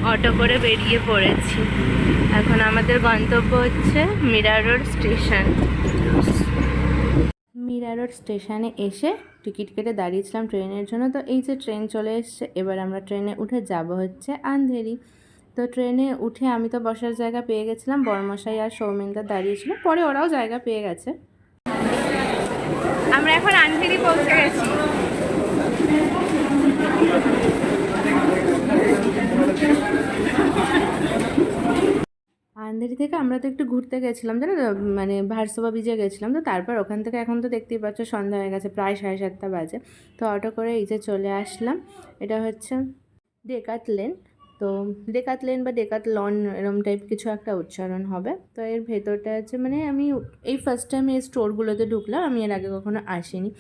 Auto করে বেরিয়ে পড়েছি। এখন আমাদের গন্তব্য হচ্ছে Mira road station. Mira road স্টেশনে এসে টিকিট কেটে দাঁড়িয়েছিলাম ট্রেনের জন্য। তো এই যে ট্রেন চলে এসছে, এবার আমরা ট্রেনে উঠে যাব হচ্ছে আন্ধেরি। তো ট্রেনে উঠে আমি তো বসার জায়গা পেয়ে গেছিলাম, বড়মশাই আর সৌমেনদা দাঁড়িয়েছিল, পরে ওরাও জায়গা পেয়ে গেছে। আমরা এখন আন্ধেরি পৌঁছে গেছি। আন্ধেরি থেকে আমরা তো একটু ঘুরতে গেছিলাম, জানো তো, মানে ভারসোভা বিচে গেছিলাম। তো তারপর ওখান থেকে এখন তো দেখতেই পাচ্ছ সন্ধ্যা হয়ে গেছে, প্রায় 7:30 বাজে। তো অটো করে এই যে চলে আসলাম। এটা হচ্ছে ডেকাথলেন। তো ডেকাথলেন বা ডেকাথলন এরম টাইপ কিছু একটা উচ্চারণ হবে। তো এর ভেতরটা আছে, মানে আমি এই ফার্স্ট টাইম এই স্টোরগুলোতে ঢুকলাম, আমি এর আগে কখনো আসিনি।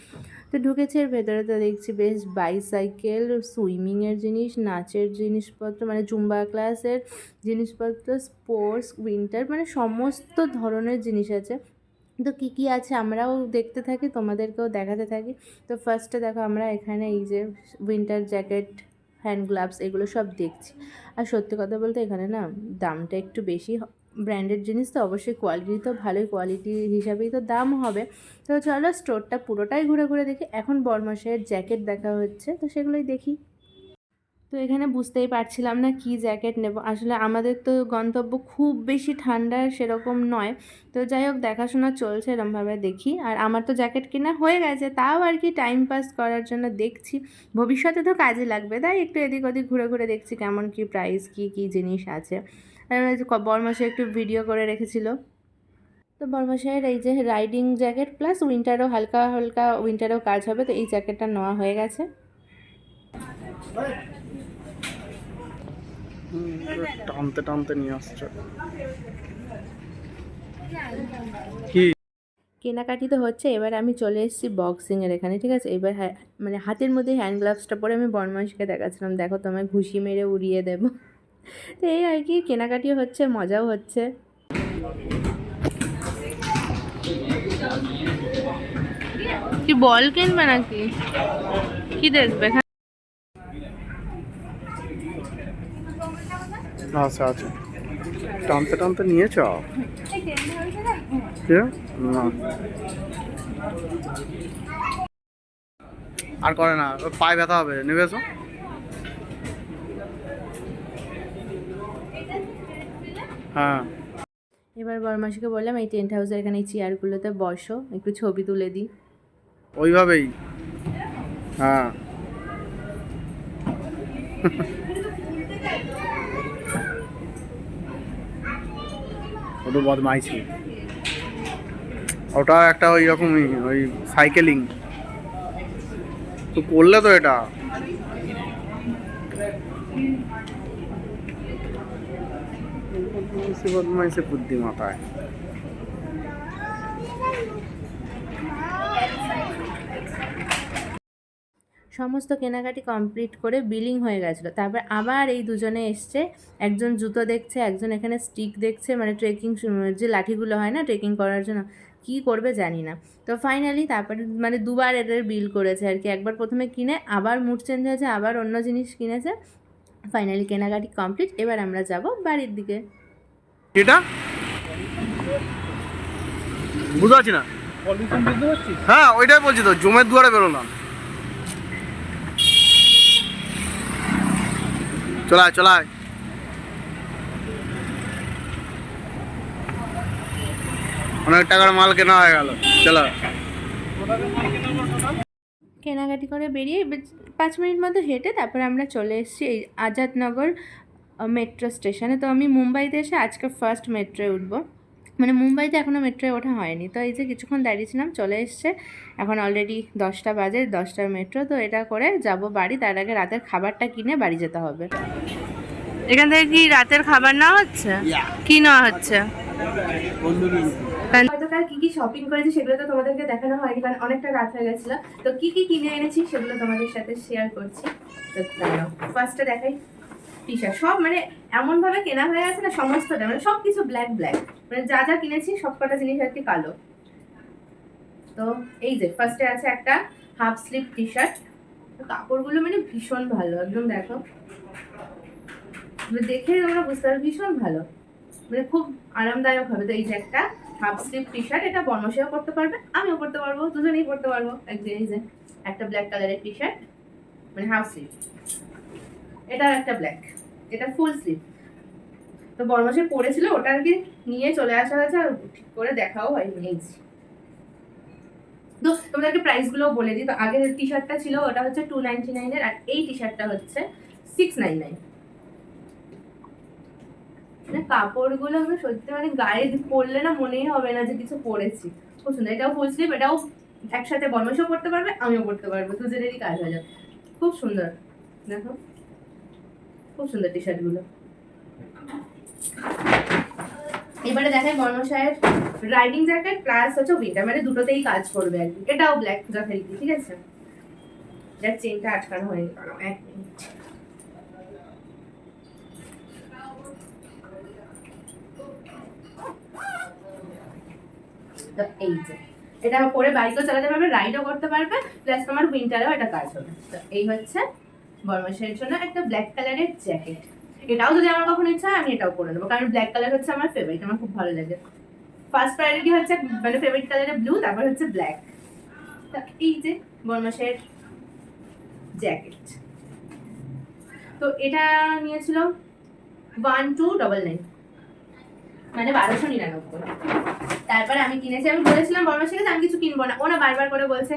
তো ঢুকেছে এর ভেতরে, তো দেখছি বেশ বাইসাইকেল, সুইমিংয়ের জিনিস, নাচের জিনিসপত্র, মানে জুম্বা ক্লাসের জিনিসপত্র, স্পোর্টস, উইন্টার, মানে সমস্ত ধরনের জিনিস আছে। তো কী কী আছে আমরাও দেখতে থাকি, তোমাদেরকেও দেখাতে থাকি। তো ফার্স্টে দেখো আমরা এখানে এই যে উইন্টার জ্যাকেট, হ্যান্ড গ্লাভস, এগুলো সব দেখছি। আর সত্যি কথা বলতে এখানে না দামটা একটু বেশি, ব্র্যান্ডেড জিনিস তো অবশ্যই কোয়ালিটি তো ভালোই, কোয়ালিটি হিসাবেই তো দাম হবে। তো চলো স্টোরটা পুরোটাই ঘুরে ঘুরে দেখি। এখন বড়মশাইয়ের জ্যাকেট দেখা হচ্ছে, তো সেগুলোই দেখি। তো এখানে বুঝতেই পারছিলাম না কি জ্যাকেট নেব। আসলে আমাদের তো গন্তব্য খুব বেশি ঠান্ডা সেরকম নয়। তো যাই হোক, দেখাশোনা চলছে, এরমভাবে দেখি। আর আমার তো জ্যাকেট কেনা হয়ে গেছে, তাও আর কি টাইম পাস করার জন্য দেখছি, ভবিষ্যতে তো কাজে লাগবে, তাই একটু এদিক ওদিক ঘুরে ঘুরে দেখছি কেমন কি প্রাইস, কি কি জিনিস আছে। আর বড়মশাই একটু ভিডিও করে রেখেছিল। তো বড়মশাইয়ের এই যে রাইডিং জ্যাকেট প্লাস উইন্টারও, হালকা হালকা উইন্টারও কাজ হবে, তো এই জ্যাকেটটা নেওয়া হয়ে গেছে। টানতে টানতে নিয়ে আসছে। কি কেনাকাটি তো হচ্ছে, এবার আমি চলে এসেছি বক্সিংয়ের এখানে, ঠিক আছে। এবার মানে হাতের মধ্যে হ্যান্ড গ্লাভসটা পরে আমি বড়মাসিকে দেখাচ্ছিলাম, দেখো তোমায় ঘুষি মেরে উড়িয়ে দেবো। তো এই আর কি, কেনাকাটিও হচ্ছে, মজাও হচ্ছে। কি বল কিনবে নাকি, কি দেখবে? আচ্ছা আচ্ছা, টানতে টানতে নিয়েছ? না আর করে না, পায়ে ব্যথা হবে, নেবে এসো। হ্যাঁ, এবার বড়মাসিকে বললাম এই টেন্ট হাউসের এখানে এই চেয়ারগুলোতে বসো, একটু ছবি তুলে দিই। ওইভাবেই। হ্যাঁ ওটা বদমাইছি, ওটা একটা ওই রকমই, ওই সাইকেলিং তো করলে তো এটা বদমাইশি বুদ্ধিমতায়। সমস্ত কেনাকাটি কমপ্লিট করে বিলিং হয়ে গেছিলো। তারপর আবার এই দুজনে এসছে, একজন জুতো দেখছে, একজন এখানে স্টিক দেখছে, মানে ট্রেকিং যে লাঠিগুলো হয় না ট্রেকিং করার জন্য, কি করবে জানি না। তো ফাইনালি তারপরে মানে দুবার এদের বিল করেছে আর কি, একবার প্রথমে কিনে আবার মুড চেঞ্জ হয়েছে, আবার অন্য জিনিস কিনেছে। ফাইনালি কেনাকাটি কমপ্লিট, এবার আমরা যাব বাড়ির দিকে। এটা বুঝতে পারছি না, হ্যাঁ ওইটাই বলছি তো, জমের দুয়ারে বেরোলাম। চলায় চলায়, অনেক টাকার মাল কেনা হয়ে গেল। চলো, কেনাকাটি করে বেরিয়ে 5 মিনিট মতো হেঁটে তারপরে আমরা চলে এসেছি এই আজাদনগর মেট্রো স্টেশনে। তো আমি মুম্বাইতে এসে আজকে ফার্স্ট মেট্রোয় উঠবো, মানে মুম্বাইতে এখনও মেট্রোয় ওঠা হয়নি। তো এই যে কিছুক্ষণ দাঁড়িয়েছিলাম, চলে এসছে। এখন অলরেডি 10টা বাজে, 10টার মেট্রো। তো এটা করে যাব বাড়ি, তার আগে রাতের খাবারটা কিনে বাড়ি যেতে হবে। এখান থেকে কি রাতের খাবার নেওয়া হচ্ছে? কি নেওয়া হচ্ছে? গতকাল কি কি শপিং করেছি সেগুলো তো তোমাদেরকে দেখানো হয়নি, কারণ অনেকটা রাত হয়ে গেছিল। তো কি কি কিনে এনেছি সেগুলো তোমাদের সাথে শেয়ার করছি। তো ফার্স্টে দেখাই টি শার্ট, সব মানে এমনভাবে কেনা হয়ে গেছে না সমস্তটা, মানে সব কিছু ব্ল্যাক ব্ল্যাক, মানে যা যা কিনেছি সব কটা জিনিস আর কি কালো। তো এই যে ফার্স্টে আছে একটা হাফ স্লিভ টি শার্ট, কাপড়গুলো মানে ভীষণ ভালো একদম, দেখো দেখে তোমরা বুঝতে পারবে ভীষণ ভালো, মানে খুব আরামদায়ক হবে। তো এই যে একটা হাফ স্লিভ টি শার্ট, এটা বর্মসেও পরতে পারবে, আমিও পরতে পারবো, দুজনেই পরতে পারবো। এই যে একটা ব্ল্যাক কালারের টি শার্ট, মানে হাফ স্লিভ, এটা একটা ব্ল্যাক, এটা ফুল স্লিভ। তো বর্মসে পরেছিল, ওটা আর কি নিয়ে চলে আসা হয়েছে, আর ঠিক করে দেখাও হয়নি। এই যে। তো তোমাদেরকে প্রাইস গুলো বলে দিই। তো আগের টি শার্টটা ছিল ওটা হচ্ছে 299 এর, আর এই টি শার্টটা হচ্ছে 699। মানে কাপড়গুলো আমি সত্যি মানে গায়ে পরলে না মনেই হবে না যে কিছু পরেছি। খুব সুন্দর, এটাও ফুল স্লিভ, এটাও একসাথে বর্মসও পরতে পারবে, আমিও পরতে পারবো, দুজনেরই কাজ হয়ে যাবে। খুব সুন্দর, দেখো খুব সুন্দর টি শার্ট গুলো। এবারে দেখাই বর্মশায়ের রাইডিং জ্যাকেট প্লাস হচ্ছে উইন্টার, মানে দুটোতেই কাজ করবে আর কি। এটাও ব্ল্যাক যথারীতি, ঠিক আছে। যার চেনটা আটকানো হয়নি, কারণ 1 মিনিট। তো এই যে এটা পরে বাইকও চালাতে পারবে, রাইডও করতে পারবে, প্লাস তোমার উইন্টারেও এটা কাজ হবে। তো এই হচ্ছে বর্মশাইয়ের জন্য একটা ব্ল্যাক কালারের জ্যাকেট। এটাও যদি আমার কখনো ইচ্ছা হয় আমি এটাও পরে নেবো, কারণ ব্ল্যাক কালার হচ্ছে আমার ফেভারিট, আমার খুব ভালো লাগে। ফার্স্ট প্রায়োরিটি হচ্ছে মানে ফেভারিট কালারের ব্লু, তারপর হচ্ছে ব্ল্যাক। এই যে বর্মশাইয়ের জ্যাকেট, তো এটা নিয়েছিল 1299, মানে 1299। তারপরে আমি কিনেছি, আমি বলেছিলাম বর্মশাইর কাছে আমি কিছু কিনবো না, ওরা বারবার করে বলছে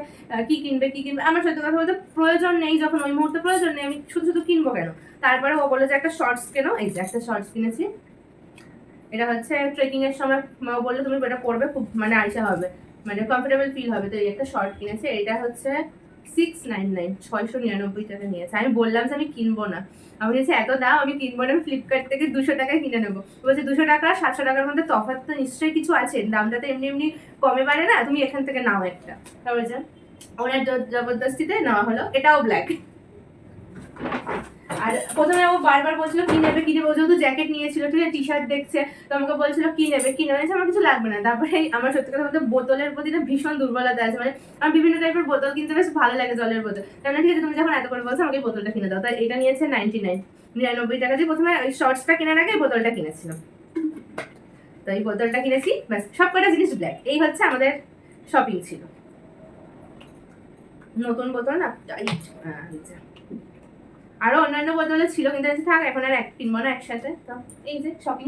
কি কিনবে কি কিনবে। আমার সত্যি কথা বলতে প্রয়োজন নেই, যখন ওই মুহূর্তে প্রয়োজন নেই আমি শুধু শুধু কিনবো কেন। তারপরে ও বলে যে একটা শর্টস কেনো, এই যে একটা শর্টস কিনেছি। এটা হচ্ছে ট্রেকিং এর সময় বললে তুমি এটা পরবে, খুব মানে আইসা হবে, মানে কমফোর্টেবল ফিল হবে। তো এই একটা শর্ট কিনেছে, এটা হচ্ছে 699, 699 টাকা নিয়েছে। আমি বললাম যে আমি কিনবো না, আমি বলেছি এত দাম আমি কিনবো না, আমি ফ্লিপকার্ট থেকে 200 টাকায় কিনে নেবো। বলছে 200 টাকা 700 টাকার মধ্যে তফাৎ তো নিশ্চয়ই কিছু আছে, দামটা তো এমনি এমনি কমে বাড়ে না, তুমি এখান থেকে নাও একটা। তারপরে যে ওনার জবরদস্তিতে নেওয়া হলো। এটাও ব্ল্যাক। আর প্রথমে ও বারবার বলছিল কি নেবে কি নেবে, ও যেহেতু জ্যাকেট নিয়েছিল, ঠিক আছে, টি শার্ট দেখছে, তো আমাকে বলছিল কি নেবে কি নেবে, আমার কিছু লাগবে না। তারপরে আমার সত্যি কথা বলতে বোতলের প্রতি না ভীষণ দুর্বলতা আছে, মানে আমার বিভিন্ন টাইপের বোতল কিনতে বেশ ভালো লাগে, জলের বোতল। তার ঠিক আছে তুমি যখন এত করে বলছো আমাকে এই বোতলটা কিনে দাও। তাই এটা নিয়েছে 99 টাকা দিয়ে। প্রথমে ওই শর্টসটা কেনার আগে এই বোতলটা কিনেছিলাম। তো এই বোতলটা কিনেছি, ব্যাস সব কটা জিনিস ব্ল্যাক। এই হচ্ছে আমাদের শপিং ছিল। নতুন বোতল না, আরো অন্যান্য বোতলে ছিল, কিন্তু থাক এখন আর কিনবো না একসাথে। তো এই যে shopping,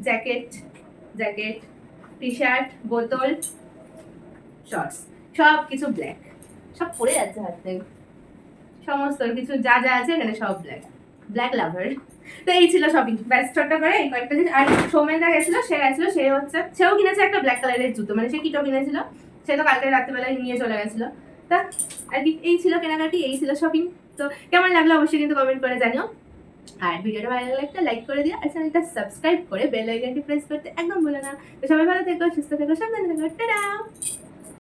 jacket jacket T shirt, বোতল, শর্টস, সব কিছু ব্ল্যাক। সব পরে যাচ্ছে হাত থেকে, সমস্ত কিছু যা যা আছে এখানে সব ব্ল্যাক, ব্ল্যাক লাভার। তো এই ছিল শপিং, ব্যাস ছোট্ট করে এই কয়েকটা জিনিস। আর সৌমেনদা গেছিল, সে হচ্ছে সেও কিনেছে একটা ব্ল্যাক কালারের জুতো, মানে সে কিটো কিনেছিল, সে তো কালকে রাত্রিবেলায় নিয়ে চলে গেছিলো। তা আর কি এই ছিল কেনাকাটি, এই ছিল শপিং। তো কেমন লাগলো অবশ্যই কিন্তু কমেন্ট করে জানিও। আর ভিডিওটা ভালো লাগলে একটা লাইক করে দিও, আর চ্যানেলটা সাবস্ক্রাইব করে বেল আইকনটি প্রেস করতে একদম ভুলো না। তো সবাই ভালো থেকো, সুস্থ থেকো, সাবধানে থেকো, টাটা।